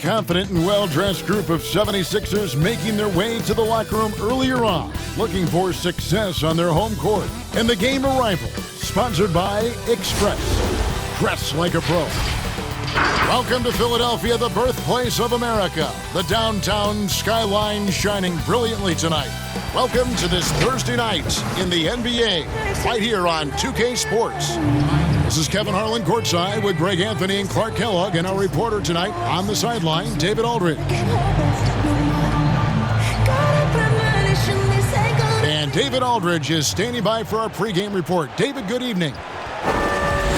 confident and well-dressed group of 76ers making their way to the locker room earlier on, looking for success on their home court. And the game arrival, sponsored by Express. Dress like a pro. Welcome to Philadelphia, the birthplace of America. The downtown skyline shining brilliantly tonight. Welcome to this Thursday night in the NBA, right here on 2K Sports. This is Kevin Harlan courtside with Greg Anthony and Clark Kellogg, and our reporter tonight on the sideline, David Aldridge. And David Aldridge is standing by for our pregame report. David, good evening.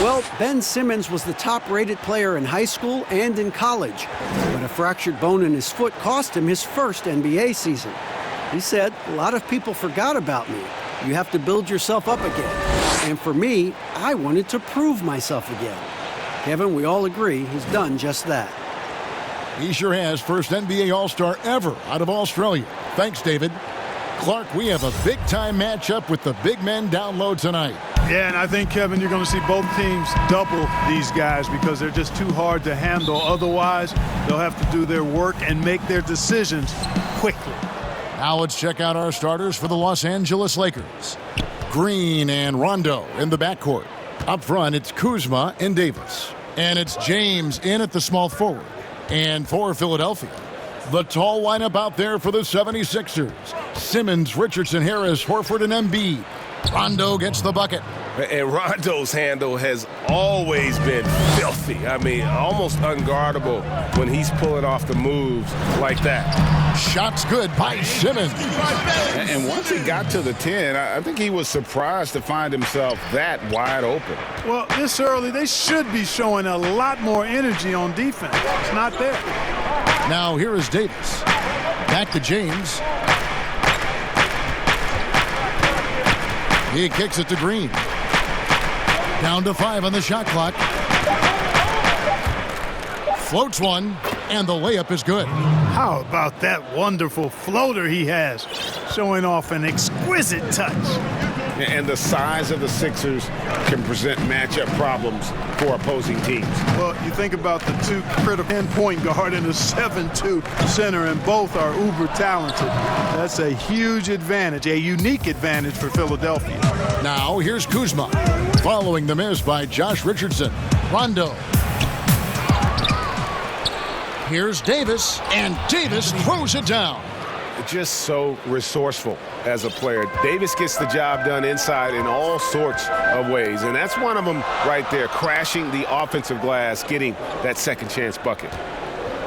Well, Ben Simmons was the top-rated player in high school and in college, but a fractured bone in his foot cost him his first NBA season. He said, "A lot of people forgot about me. You have to build yourself up again. And for me, I wanted to prove myself again." Kevin, we all agree he's done just that. He sure has. First NBA All-Star ever out of Australia. Thanks, David. Clark, we have a big-time matchup with the big men down low tonight. Yeah, and I think, Kevin, you're going to see both teams double these guys because they're just too hard to handle. Otherwise, they'll have to do their work and make their decisions quickly. Now let's check out our starters for the Los Angeles Lakers. Green and Rondo in the backcourt. Up front, it's Kuzma and Davis. And it's James in at the small forward. And for Philadelphia, the tall lineup out there for the 76ers. Simmons, Richardson, Harris, Horford, and Embiid. Rondo gets the bucket. And Rondo's handle has always been filthy. I mean, almost unguardable when he's pulling off the moves like that. Shots good by Simmons. And once he got to the 10, I think he was surprised to find himself that wide open. Well, this early, they should be showing a lot more energy on defense. It's not there. Now here is Davis. Back to James. He kicks it to Green. Down to 5 on the shot clock. Floats one, and the layup is good. How about that wonderful floater he has, showing off an exquisite touch. And the size of the Sixers can present matchup problems for opposing teams. Well, you think about the two critical 10-point guard and a 7'2" center, and both are uber talented. That's a huge advantage, a unique advantage for Philadelphia. Now here's Kuzma, following the miss by Josh Richardson. Rondo. Here's Davis, and Davis throws it down. Just so resourceful as a player. Davis gets the job done inside in all sorts of ways, and that's one of them right there, crashing the offensive glass, getting that second chance bucket.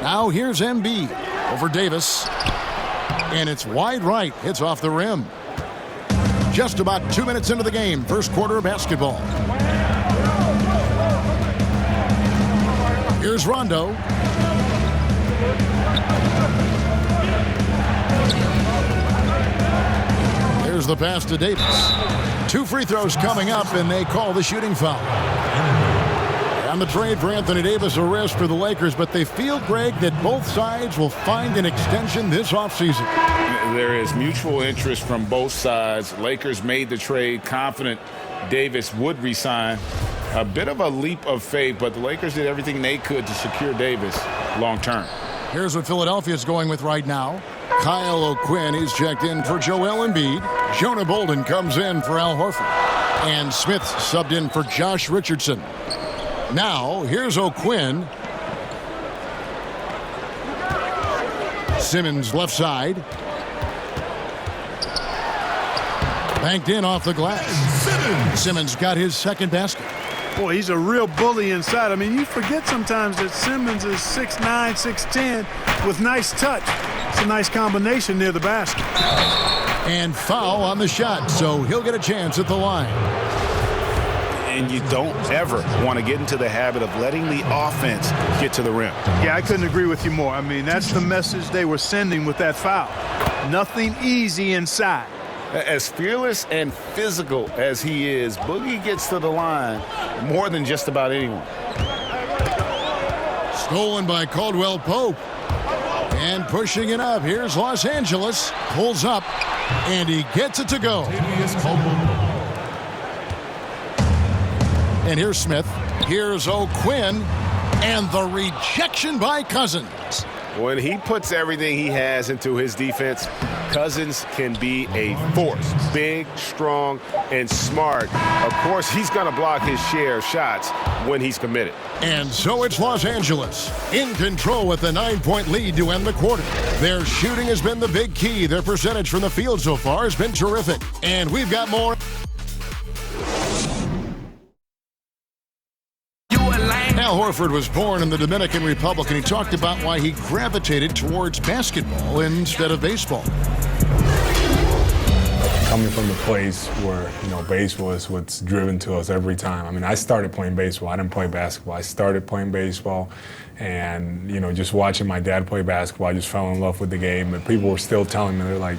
Now here's Embiid over Davis, and it's wide right. Hits off the rim. Just about 2 minutes into the game, first quarter of basketball. Here's Rondo. Here's the pass to Davis. 2 free throws coming up, and they call the shooting foul. On the trade for Anthony Davis, a risk for the Lakers, but they feel, Greg, that both sides will find an extension this offseason. There is mutual interest from both sides. Lakers made the trade confident Davis would resign. A bit of a leap of faith, but the Lakers did everything they could to secure Davis long term. Here's what Philadelphia's going with right now. Kyle O'Quinn is checked in for Joel Embiid. Jonah Bolden comes in for Al Horford. And Smith subbed in for Josh Richardson. Now, here's O'Quinn. Simmons left side. Banked in off the glass. Simmons got his second basket. Boy, he's a real bully inside. I mean, you forget sometimes that Simmons is 6'9", 6'10", with nice touch. It's a nice combination near the basket. And foul on the shot, so he'll get a chance at the line. And you don't ever want to get into the habit of letting the offense get to the rim. Yeah, I couldn't agree with you more. I mean, that's the message they were sending with that foul. Nothing easy inside. As fearless and physical as he is, Boogie gets to the line more than just about anyone. Stolen by Caldwell Pope. And pushing it up. Here's Los Angeles. Pulls up. And he gets it to go. And here's Smith. Here's O'Quinn. And the rejection by Cousins. When he puts everything he has into his defense, Cousins can be a force. Big, strong, and smart. Of course, he's going to block his share of shots when he's committed. And so it's Los Angeles in control with a 9-point lead to end the quarter. Their shooting has been the big key. Their percentage from the field so far has been terrific. And we've got more. Al Horford was born in the Dominican Republic, and he talked about why he gravitated towards basketball instead of baseball. Coming from the place where, baseball is what's driven to us every time. I mean, I started playing baseball. I didn't play basketball. I started playing baseball, and, just watching my dad play basketball, I just fell in love with the game. But people were still telling me, they're like,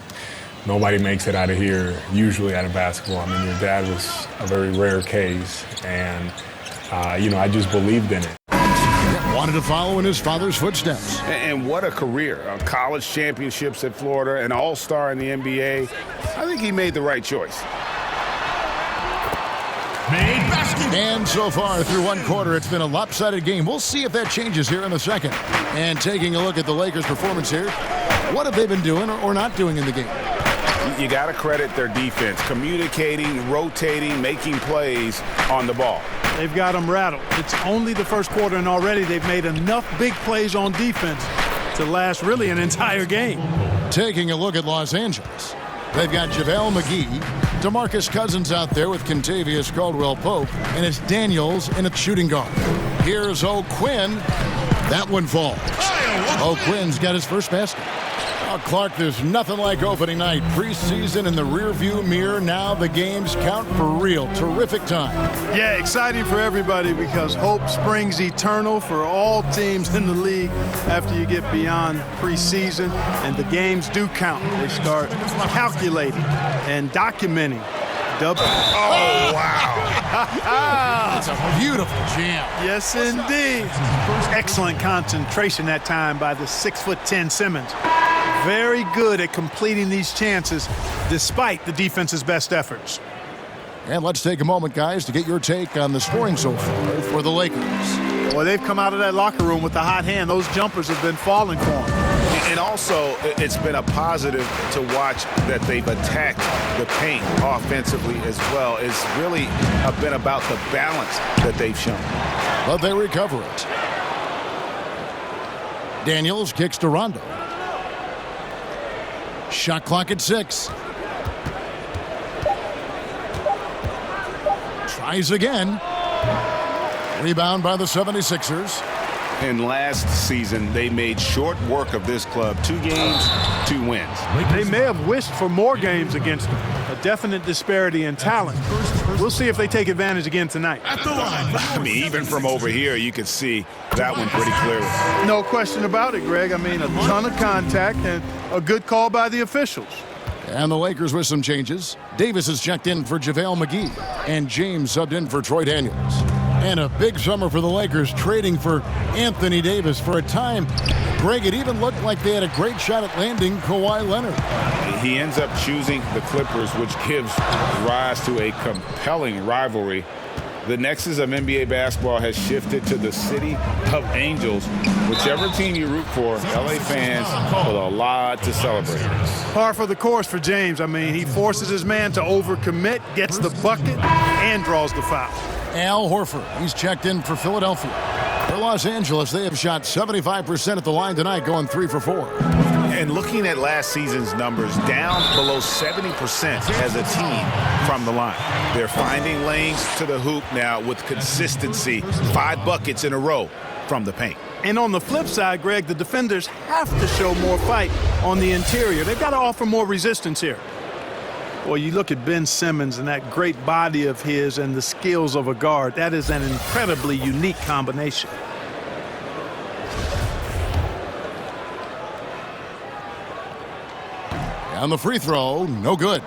nobody makes it out of here, usually out of basketball. I mean, your dad was a very rare case, and I just believed in it. Wanted to follow in his father's footsteps. And what a career. College championships at Florida, an all-star in the NBA. I think he made the right choice. And so far through one quarter, it's been a lopsided game. We'll see if that changes here in the second. And taking a look at the Lakers' performance here, what have they been doing or not doing in the game? You got to credit their defense, communicating, rotating, making plays on the ball. They've got them rattled. It's only the first quarter, and already they've made enough big plays on defense to last really an entire game. Taking a look at Los Angeles, they've got JaVale McGee, DeMarcus Cousins out there with Kentavious Caldwell-Pope, and it's Daniels in a shooting guard. Here's O'Quinn. That one falls. O'Quinn's got his first basket. Clark, there's nothing like opening night. Preseason in the rearview mirror. Now the games count for real. Terrific time. Yeah, exciting for everybody because hope springs eternal for all teams in the league after you get beyond preseason. And the games do count. They start calculating and documenting. Oh, wow. It's a beautiful jam. Yes, indeed. Excellent concentration that time by the 6'10" Simmons. Very good at completing these chances despite the defense's best efforts. And let's take a moment, guys, to get your take on the scoring so far for the Lakers. Well, they've come out of that locker room with a hot hand. Those jumpers have been falling for them. And also, it's been a positive to watch that they've attacked the paint offensively as well. It's really been about the balance that they've shown. But they recover it. Daniels kicks to Rondo. Shot clock at 6. Tries again. Rebound by the 76ers. And last season, they made short work of this club. 2 games, 2 wins. They may have wished for more games against them. A definite disparity in talent. We'll see if they take advantage again tonight. I mean, even from over here, you can see that one pretty clearly. No question about it, Greg. I mean, a ton of contact and a good call by the officials. And the Lakers with some changes. Davis is checked in for JaVale McGee. And James subbed in for Troy Daniels. And a big summer for the Lakers, trading for Anthony Davis. For a time, Greg, it even looked like they had a great shot at landing Kawhi Leonard. He ends up choosing the Clippers, which gives rise to a compelling rivalry. The nexus of NBA basketball has shifted to the city of angels. Whichever team you root for, LA fans with a lot to celebrate. Par for the course for James. I mean, he forces his man to overcommit, gets the bucket, and draws the foul. Al Horford, he's checked in for Philadelphia. For Los Angeles, they have shot 75% at the line tonight, going 3 for 4. And looking at last season's numbers, down below 70% as a team from the line. They're finding lanes to the hoop now with consistency. 5 buckets in a row from the paint. And on the flip side, Greg, the defenders have to show more fight on the interior. They've got to offer more resistance here. Well, you look at Ben Simmons and that great body of his and the skills of a guard. That is an incredibly unique combination. On the free throw, no good.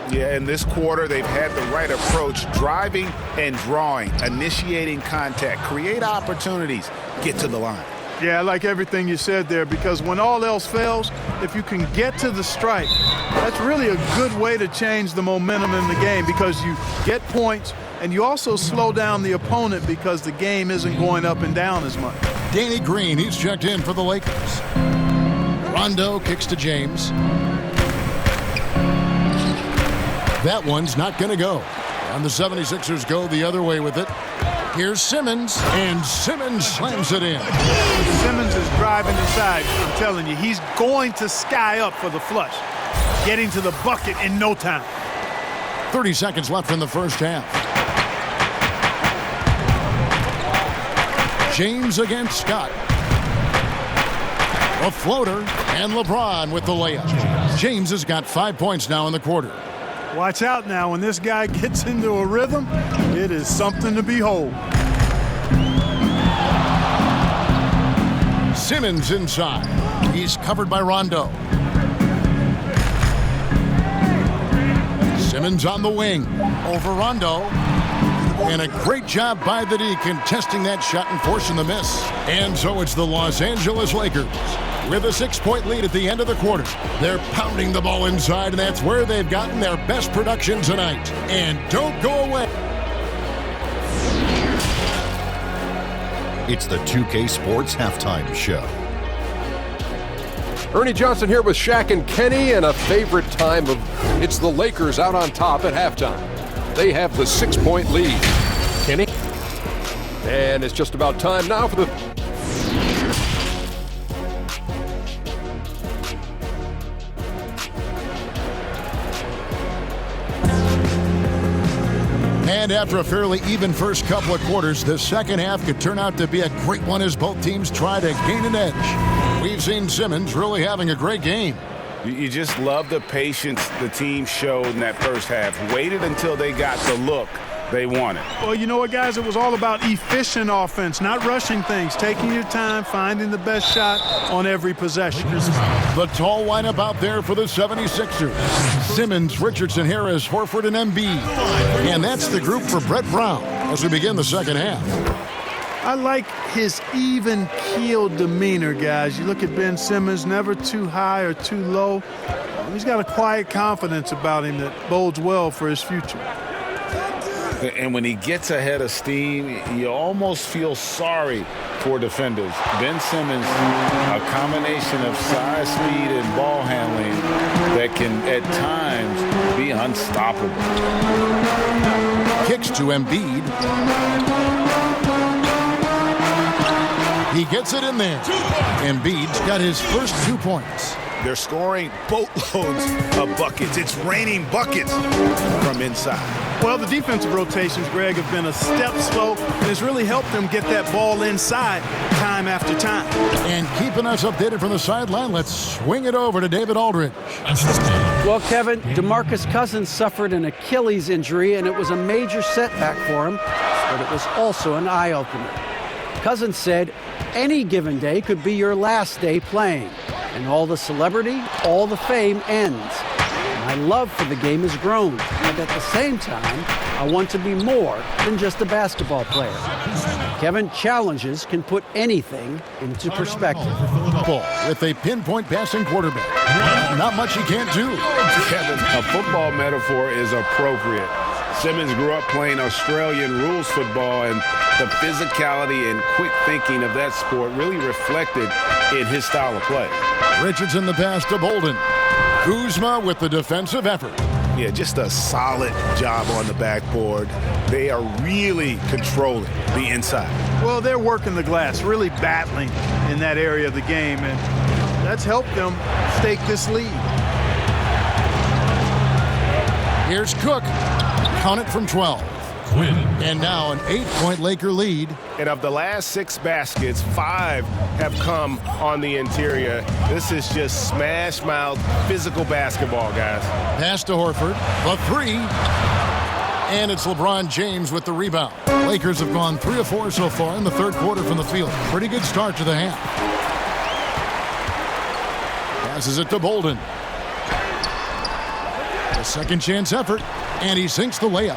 Yeah, in this quarter, they've had the right approach, driving and drawing, initiating contact, create opportunities, get to the line. Yeah, I like everything you said there, because when all else fails, if you can get to the stripe, that's really a good way to change the momentum in the game, because you get points and you also slow down the opponent because the game isn't going up and down as much. Danny Green, he's checked in for the Lakers. Rondo kicks to James. That one's not going to go. And the 76ers go the other way with it. Here's Simmons, and Simmons slams it in. Simmons is driving inside. I'm telling you, he's going to sky up for the flush. Getting to the bucket in no time. 30 seconds left in the first half. James against Scott. A floater, and LeBron with the layup. James has got 5 points now in the quarter. Watch out now. When this guy gets into a rhythm, it is something to behold. Simmons inside. He's covered by Rondo. Simmons on the wing. Over Rondo. And a great job by the D contesting that shot and forcing the miss. And so it's the Los Angeles Lakers with a 6-point lead at the end of the quarter. They're pounding the ball inside, and that's where they've gotten their best production tonight. And don't go away. It's the 2K Sports Halftime Show. Ernie Johnson here with Shaq and Kenny, and a favorite time of it's the Lakers out on top at halftime. They have the 6-point lead. Kenny? And it's just about time now for the... And after a fairly even first couple of quarters, the second half could turn out to be a great one as both teams try to gain an edge. We've seen Simmons really having a great game. You just love the patience the team showed in that first half. Waited until they got the look they wanted. Well, you know what, guys? It was all about efficient offense, not rushing things, taking your time, finding the best shot on every possession. The tall lineup out there for the 76ers. Simmons, Richardson, Harris, Horford, and Embiid. And that's the group for Brett Brown as we begin the second half. I like his even-keeled demeanor, guys. You look at Ben Simmons, never too high or too low. He's got a quiet confidence about him that bodes well for his future. And when he gets ahead of steam, you almost feel sorry for defenders. Ben Simmons, a combination of size, speed, and ball handling that can, at times, be unstoppable. Kicks to Embiid. He gets it in there. Embiid's got his first 2 points. They're scoring boatloads of buckets. It's raining buckets from inside. Well, the defensive rotations, Greg, have been a step slow, and it's really helped them get that ball inside time after time. And keeping us updated from the sideline, let's swing it over to David Aldridge. Well, Kevin, DeMarcus Cousins suffered an Achilles injury, and it was a major setback for him, but it was also an eye-opener. Cousins said, any given day could be your last day playing, and all the celebrity, all the fame ends. My love for the game has grown, but at the same time, I want to be more than just a basketball player. Kevin, challenges can put anything into perspective. With a pinpoint passing quarterback. Not much he can't do. Kevin, a football metaphor is appropriate. Simmons grew up playing Australian rules football, and the physicality and quick thinking of that sport really reflected in his style of play. Richardson the pass to Bolden. Kuzma with the defensive effort. Yeah, just a solid job on the backboard. They are really controlling the inside. Well, they're working the glass, really battling in that area of the game, and that's helped them stake this lead. Here's Cook. Count it from 12. And now an 8-point Laker lead. And of the last 6 baskets, 5 have come on the interior. This is just smash-mouth physical basketball, guys. Pass to Horford. The 3. And it's LeBron James with the rebound. Lakers have gone 3 of 4 so far in the third quarter from the field. Pretty good start to the half. Passes it to Bolden. A second chance effort. And he sinks the layup.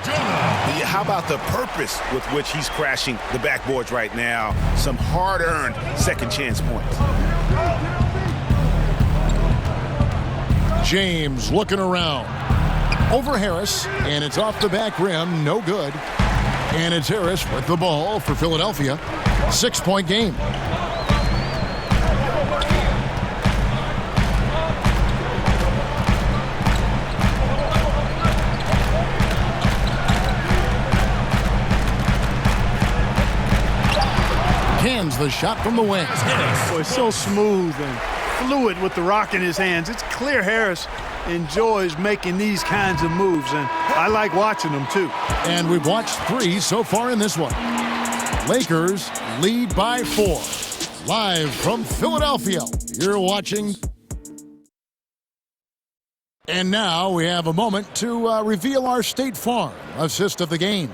How about the purpose with which he's crashing the backboards right now? Some hard-earned second chance points. James looking around. Over Harris, and it's off the back rim, no good. And it's Harris with the ball for Philadelphia. 6-point game. a shot from the wing. Boy, so smooth and fluid with the rock in his hands. It's clear Harris enjoys making these kinds of moves, and I like watching them too. And we've watched 3 so far in this one. Lakers lead by 4. Live from Philadelphia, you're watching. And now we have a moment to reveal our State Farm assist of the game.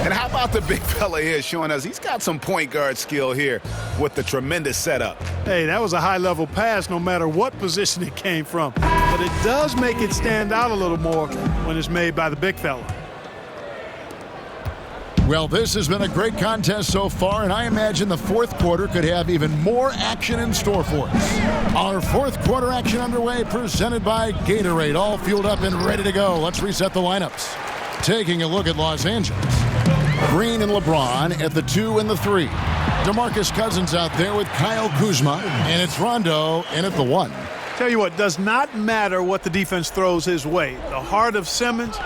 And how about the big fella here showing us he's got some point guard skill here with the tremendous setup. Hey, that was a high-level pass no matter what position it came from. But it does make it stand out a little more when it's made by the big fella. Well, this has been a great contest so far, and I imagine the fourth quarter could have even more action in store for us. Our fourth quarter action underway, presented by Gatorade, all fueled up and ready to go. Let's reset the lineups. Taking a look at Los Angeles. Green and LeBron at the 2 and the 3. DeMarcus Cousins out there with Kyle Kuzma, and it's Rondo in at the 1. Tell you what, does not matter what the defense throws his way. The heart of Simmons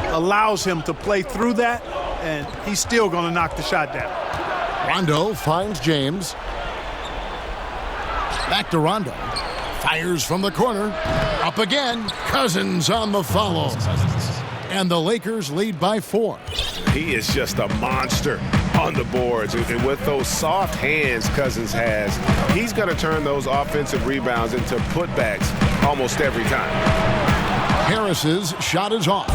allows him to play through that, and he's still going to knock the shot down. Rondo finds James. Back to Rondo. Fires from the corner. Up again. Cousins on the follow. And the Lakers lead by 4. He is just a monster on the boards. And with those soft hands Cousins has, he's going to turn those offensive rebounds into putbacks almost every time. Harris's shot is off.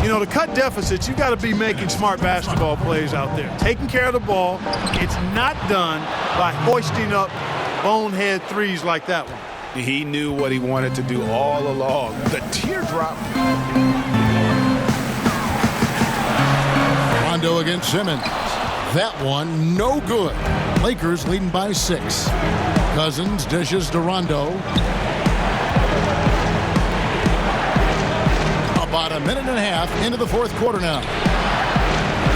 You know, to cut deficits, you got to be making smart basketball plays out there. Taking care of the ball. It's not done by hoisting up bonehead threes like that one. He knew what he wanted to do all along. The teardrop. Rondo against Simmons. That one, no good. Lakers leading by 6. Cousins dishes to Rondo. About a minute and a half into the fourth quarter now.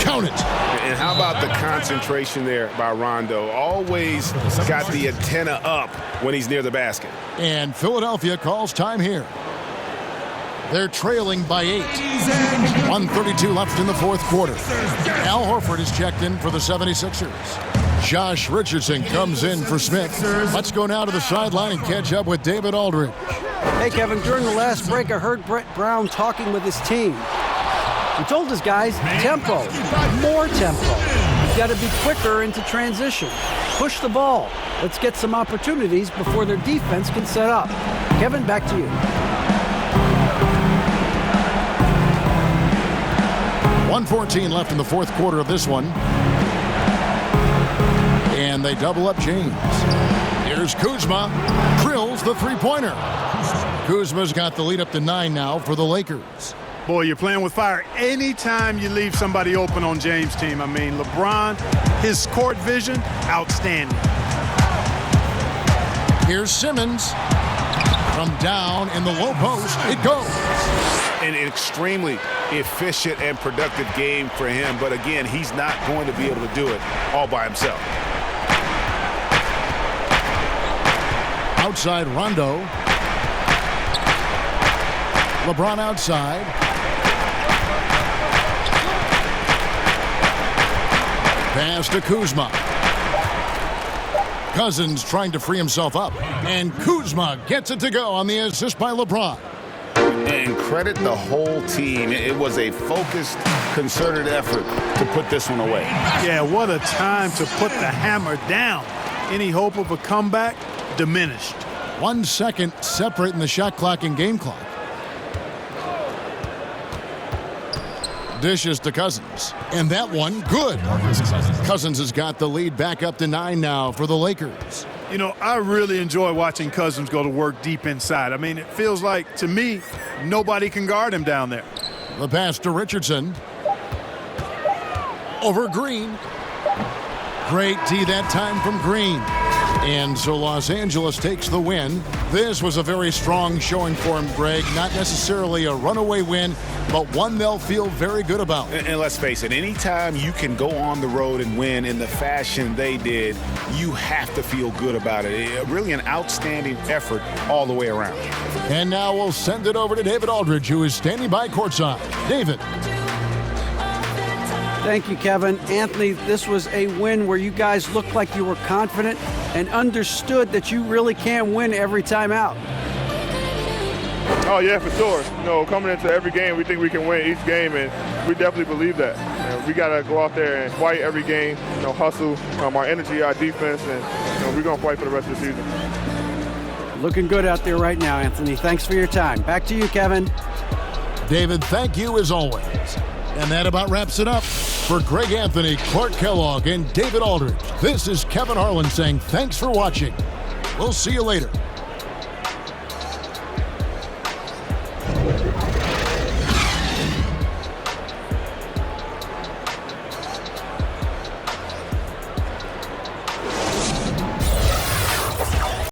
Count it. And how about the concentration there by Rondo? Always got the antenna up when he's near the basket. And Philadelphia calls time here. They're trailing by 8. 1:32 left in the fourth quarter. Al Horford is checked in for the 76ers. Josh Richardson comes in for Smith. Let's go now to the sideline and catch up with David Aldridge. Hey, Kevin, during the last break, I heard Brett Brown talking with his team. He told his guys, tempo, more tempo. You've got to be quicker into transition. Push the ball. Let's get some opportunities before their defense can set up. Kevin, back to you. 1:14 left in the fourth quarter of this one. And they double up James. Here's Kuzma. Drills the three-pointer. Kuzma's got the lead up to 9 now for the Lakers. Boy, you're playing with fire anytime you leave somebody open on James' team. I mean, LeBron, his court vision, outstanding. Here's Simmons. From down in the low post, it goes. An extremely efficient and productive game for him. But again, he's not going to be able to do it all by himself. Outside Rondo. LeBron outside. Pass to Kuzma. Cousins trying to free himself up. And Kuzma gets it to go on the assist by LeBron. And credit the whole team. It was a focused, concerted effort to put this one away. Yeah, what a time to put the hammer down. Any hope of a comeback diminished. 1 second separating the shot clock and game clock. Dishes to Cousins. And that one, good. Cousins has got the lead back up to 9 now for the Lakers. You know, I really enjoy watching Cousins go to work deep inside. I mean, it feels like, to me, nobody can guard him down there. The pass to Richardson. Over Green. Great D that time from Green. And so Los Angeles takes the win. This was a very strong showing for him, Greg. Not necessarily a runaway win, but one they'll feel very good about. And let's face it, anytime you can go on the road and win in the fashion they did, you have to feel good about it. Really an outstanding effort all the way around. And now we'll send it over to David Aldridge, who is standing by courtside. David. Thank you, Kevin. Anthony, this was a win where you guys looked like you were confident and understood that you really can win every time out. Oh, yeah, for sure. You know, coming into every game, we think we can win each game, and we definitely believe that. You know, we got to go out there and fight every game, you know, hustle, our energy, our defense, and you know, we're going to fight for the rest of the season. Looking good out there right now, Anthony. Thanks for your time. Back to you, Kevin. David, thank you as always. And that about wraps it up. For Greg Anthony, Clark Kellogg, and David Aldridge, this is Kevin Harlan saying thanks for watching. We'll see you later.